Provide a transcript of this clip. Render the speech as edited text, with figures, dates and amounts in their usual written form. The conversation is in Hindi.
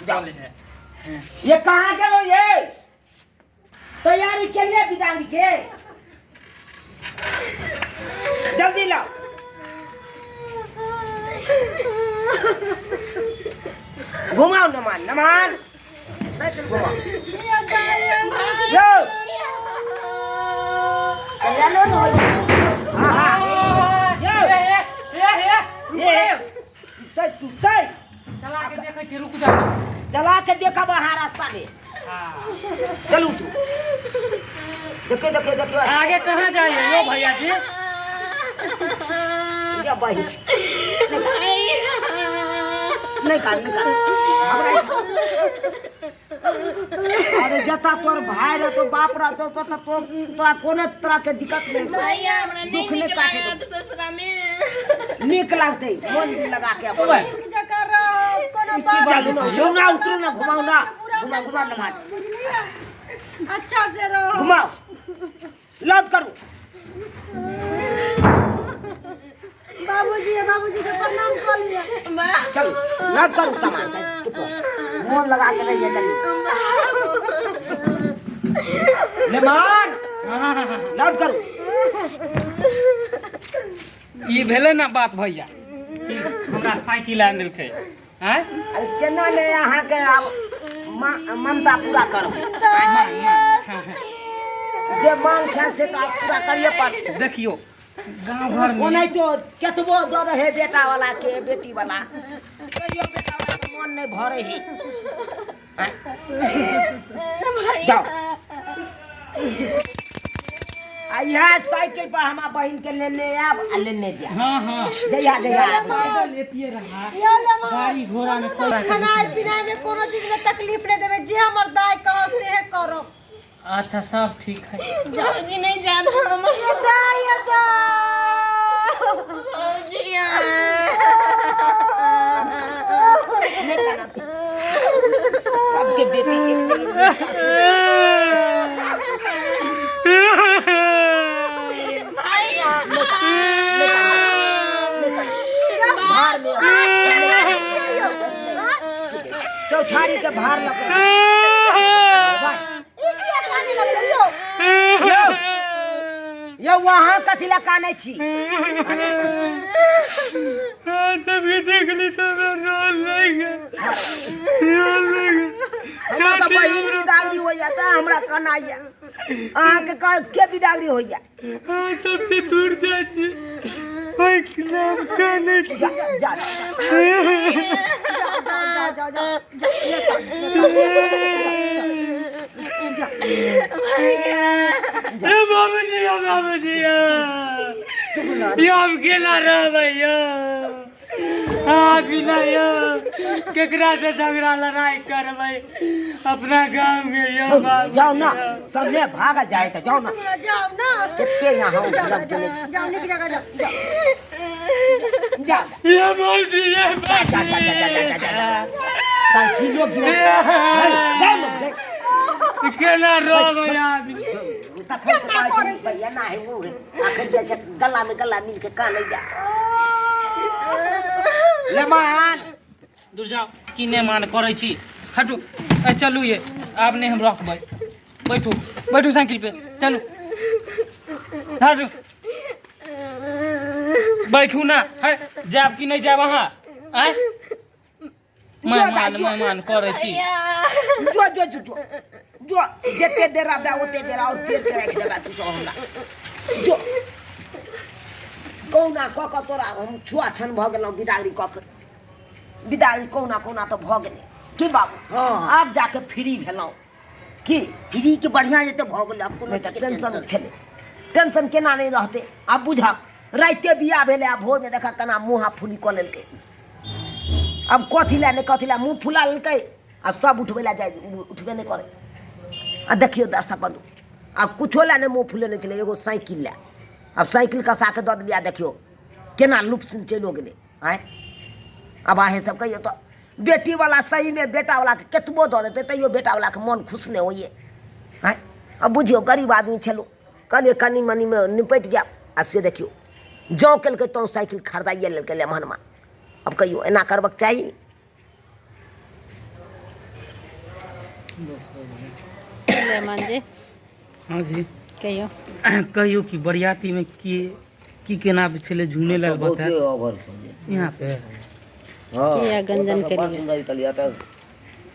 जाओ। ये कहाँ चलो ये तैयारी के लिए बिदांगी के जल्दी लाओ। घुमाओ नमान नमान साइकिल घुमाओ यो चलो नो चला के देखै छी रुक जा चला के देखा वहाँ रास्ता में चलू तू देखे देखे देखे आगे कहाँ जाइए यो भैया जी क्या भाई नहीं काट अरे जता तोर भाई रह तो बाप रह तो तोरा कोने तरह के दिक्कत नहीं दुख नहीं काटे ससुरा में नीक लगते मन लगा के अपन ना उतरो ना घुमाओ ना घुमा घुमा ना मार अच्छा से रहो घुमाओ लौट करो बाबूजी को प्रणाम कर लिया चलो लौट करो सामान मन लगा के रहिए जल्दी मेहमान लौट करो ई भेले ना बात भैया हमरा साइकिल आन देलकै हैं अरे केना ले अहाँ के आब मनता पूरा करो जे मांग छै से तो आप पूरा करिए पर देखियो गांव घर में ओनै तो केतबो दो रहे बेटा वाला के बेटी वाला कहियो बेटा वाला के मन नहीं भरे ही जाओ आ यह साइकिल पर हमारा बहन के लेने आब आ लेने जा हां जया जया पैदल लेतिए रहा गाड़ी घोड़ा में कोई खाना पीना में कोनो चीज में तकलीफ नहीं देवे जे हमर दाई कहो से करो अच्छा सब ठीक है बाबूजी नहीं जाना हम ये दाई जा बाबूजी नहीं करना सबके बेटी के चौठारी के भार लगे ये वहाँ कथी ला काने छी तभी देख ली तो रोल लेगा हमरा तो बहिन बिदागरी हो जाता हमरा कनाइया अहाँ के के बिदागरी हो जा सबसे दूर जाए छी ओइ नाम काने जा जा बाबूजी हम केना रहबै बिना केकरा से झगड़ा लड़ाई करबै अपना गांव में जाओ ना सबने भाग जाए तो जाओ ना कितने यहाँ हो जाओ निक जगह जाओ जा ये बाबूजी ये साइकिलो गिरा केना रहबै आदमी ना है वो गला में गला मिल के का ले जा लेमान दूर जाओ की ने मान करै छी हटू चलू ये आब नहीं हम रखबै बैठू बैठू साइकिल पे चलू हटू बैठू ना है जाब कि नहीं जाब अहाँ आय मेहमान करै छी जो जो जो जो जो जेते देर आबे ओते देर और पेट के रख देबा तू सोहला जो कौना क तोरा हम छुआ छन भ गेलौ बिदागरी कौना कौना तो भ गेले की बाबू आप जाके फ्री भेलौ की फ्री के बढ़िया जेते भ गेले अब कोनो टेंशन छले टेंशन केना नहीं रहते अब बुझा राइते बिया भेले आ भोर में देखा कना मुंह फुली क लेलके अब कथी ला मुंह फुला लेलके आ सब उठबे ला जाए उठबे नहीं करे आ देखियो दर्शक बंधु अब कुछो ला नहीं मुँह फुले नहीं चले एगो साइकिल ला अब साइकिल कसा के दे दिया देखियो केना लुप चलो गए आए अब आहे सब कहियो तो बेटी वाला सही में बेटा वाला के केतबो दे देते तैयो बेटा वाला के मन खुश नहीं होइए आए अब बुझियो गरीब आदमी छलो कने कनी मनी में निपट जा आ से देखियो जौ केलकै तो साइकिल खरीदाइए लेलकै लेमहनमा अब कहियो एना करबक चाहिए सुलेमान जी हाँ जी कहियो कहियो कि बरियाती में की केना छले झुने लाल बता बहुते ओवर यहाँ पे किया गंजन करिए सुंदर कलिया